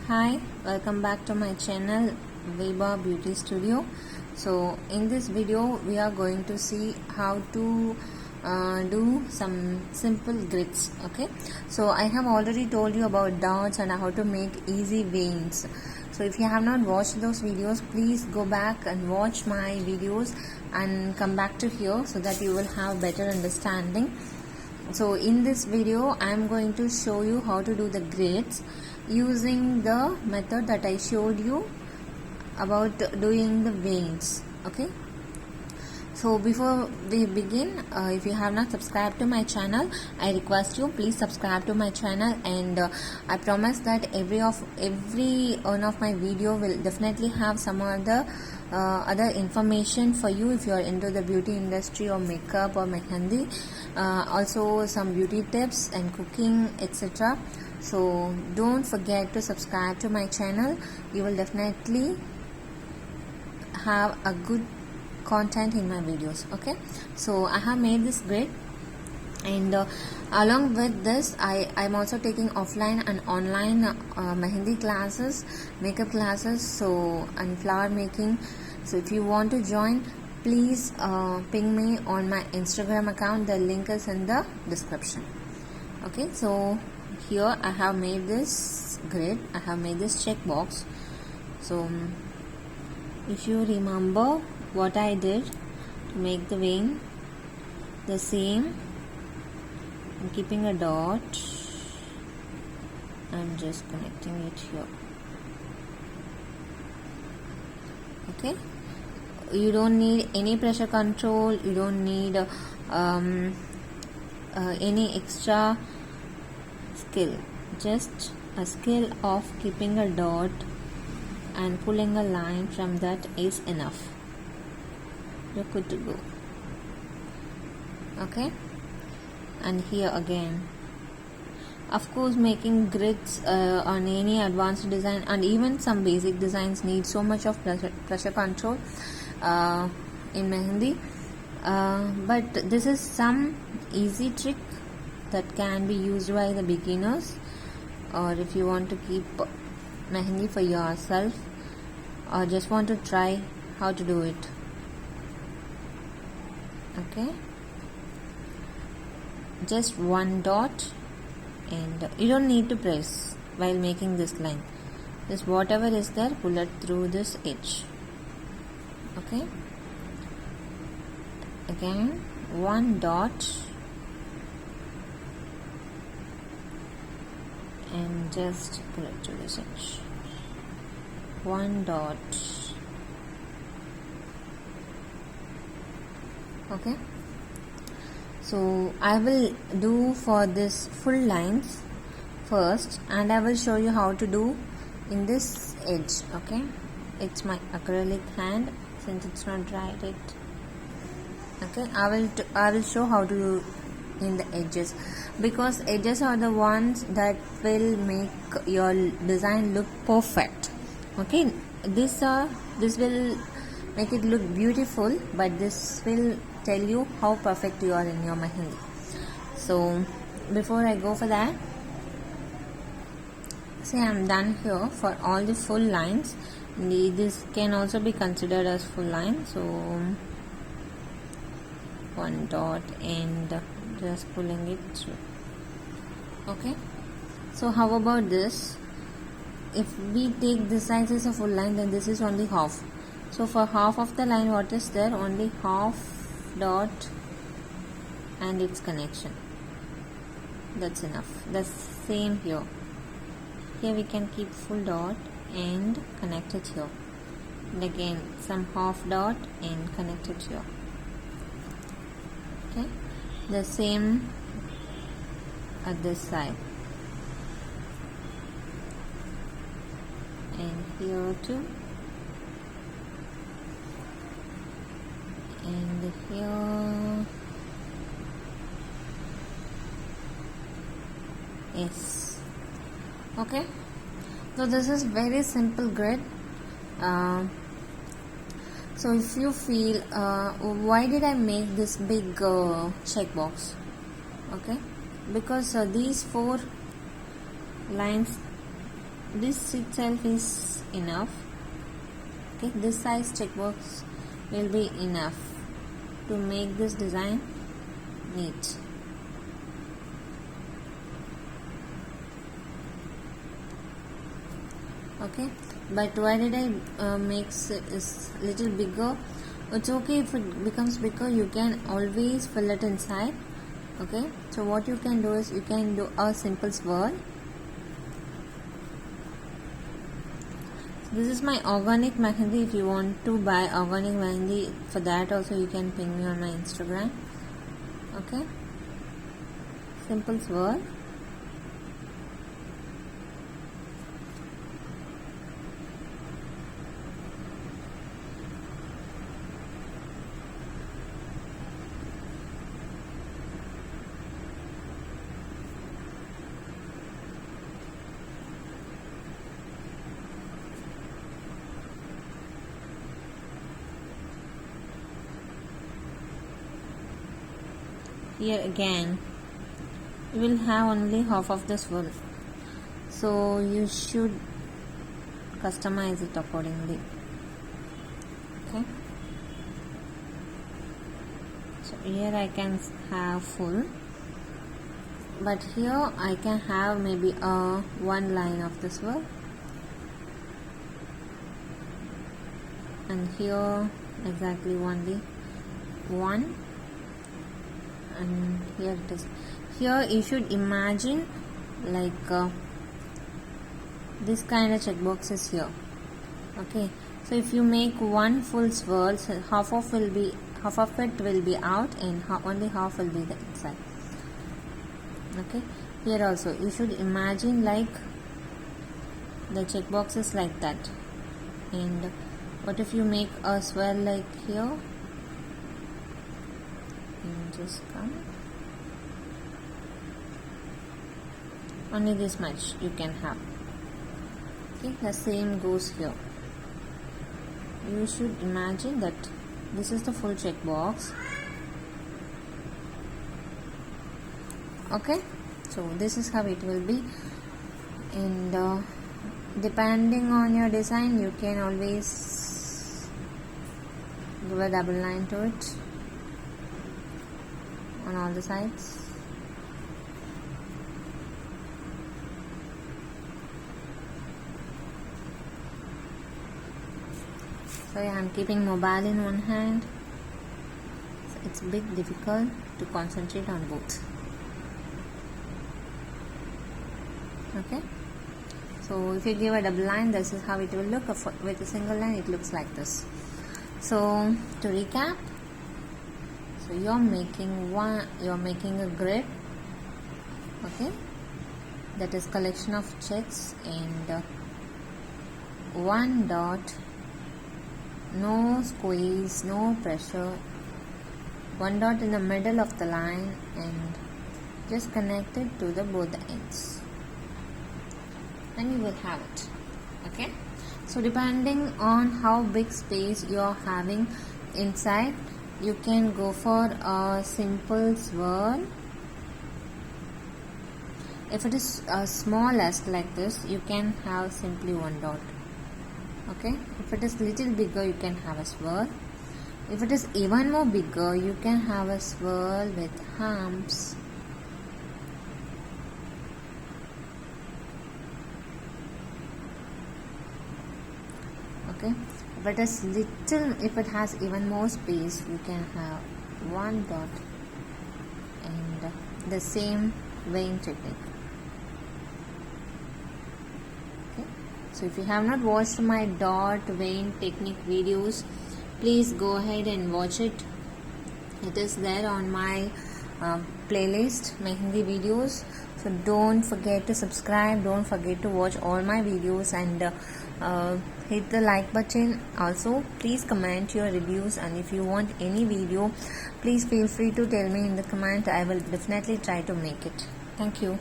Hi, welcome back to my channel Veba Beauty Studio. So in this video we are going to see how to do some simple grids. Okay, so I have already told you about dots and how to make easy veins. So if you have not watched those videos, please go back and watch my videos and come back to here so that you will have better understanding. So in this video I am going to show you how to do the grids using the method that I showed you about doing the veins. Okay, so before we begin, if you have not subscribed to my channel, I request you please subscribe to my channel, and I promise that every one of my video will definitely have some other information for you if you are into the beauty industry or makeup or mehndi, also some beauty tips and cooking, etc. So don't forget to subscribe to my channel. You will definitely have a good content in my videos. Okay, so I have made this grid, and along with this I'm also taking offline and online mehndi classes, makeup classes, so and flower making. So if you want to join, please ping me on my Instagram account. The link is in the description. Okay, so here I have made this grid, I have made this checkbox. So if you remember what I did to make the vein, the same, I'm keeping a dot and just connecting it here. Okay, you don't need any pressure control, you don't need any extra skill, just a skill of keeping a dot and pulling a line from that is enough. You're good to go. Okay, and here again, of course, making grids on any advanced design and even some basic designs need so much of pressure control in mehndi, but this is some easy trick that can be used by the beginners, or if you want to keep mehndi for yourself or just want to try how to do it. Okay, just one dot, and you don't need to press while making this line, just whatever is there, pull it through this edge. Okay, again one dot and just pull it to this edge, one dot. Okay, so I will do for this full lines first, and I will show you how to do in this edge. Okay, it's my acrylic hand, since it's not dried yet. Okay, I will show how to do in the edges, because edges are the ones that will make your design look perfect. Okay, this will make it look beautiful, but this will tell you how perfect you are in your mehndi. So before I go for that, see, I'm done here for all the full lines. This can also be considered as full line. So one dot and just pulling it through. Okay, so how about this? If we take this size as a full line, then this is only half. So for half of the line, what is there? Only half dot and its connection. That's enough. The same here. Here we can keep full dot and connect it here. And again some half dot and connect it here. Okay, the same at this side, and here too, and here. Yes. Okay, so this is very simple grid. So if you feel why did I make this big checkbox? Okay, because these four lines this itself is enough. Okay, this size checkbox will be enough to make this design neat. Okay, but why did I make is little bigger? It's okay if it becomes bigger, you can always fill it inside. Okay, so what you can do is you can do a simple swirl. This is my organic mehndi. If you want to buy organic mehndi, for that also you can ping me on my Instagram. Okay, simple swirl. Here again you will have only half of the swirl, so you should customize it accordingly. Okay, so here I can have full, but here I can have maybe one line of the swirl, and here exactly only one, and here it is. Here you should imagine like this kind of checkbox is here. Okay, so if you make one full swirl, so half of it will be out and only half will be the inside. Okay, here also you should imagine like the checkbox is like that. And what if you make a swirl like here? And just come. Only this much you can have. Okay, the same goes here. You should imagine that this is the full checkbox. Okay, so this is how it will be, and depending on your design you can always give a double line to it on all the sides. So yeah, I'm keeping mobile in one hand, so it's a bit difficult to concentrate on both. Okay, so if you give a double line, this is how it will look. With a single line it looks like this. So to recap, so you're making a grid. Okay, that is collection of checks and one dot, no squeeze, no pressure, one dot in the middle of the line and just connect it to the both the ends, and you will have it. Okay, so depending on how big space you're having inside, you can go for a simple swirl. If it is smallest like this, you can have simply one dot. Okay, if it is little bigger, you can have a swirl. If it is even more bigger, you can have a swirl with humps. Okay, if it has even more space, you can have one dot and the same vein technique. Okay, so if you have not watched my dot vein technique videos, please go ahead and watch it. It is there on my playlist, mehndi videos. So don't forget to subscribe, don't forget to watch all my videos, and hit the like button. Also please comment your reviews, and if you want any video, please feel free to tell me in the comment. I will definitely try to make it. Thank you.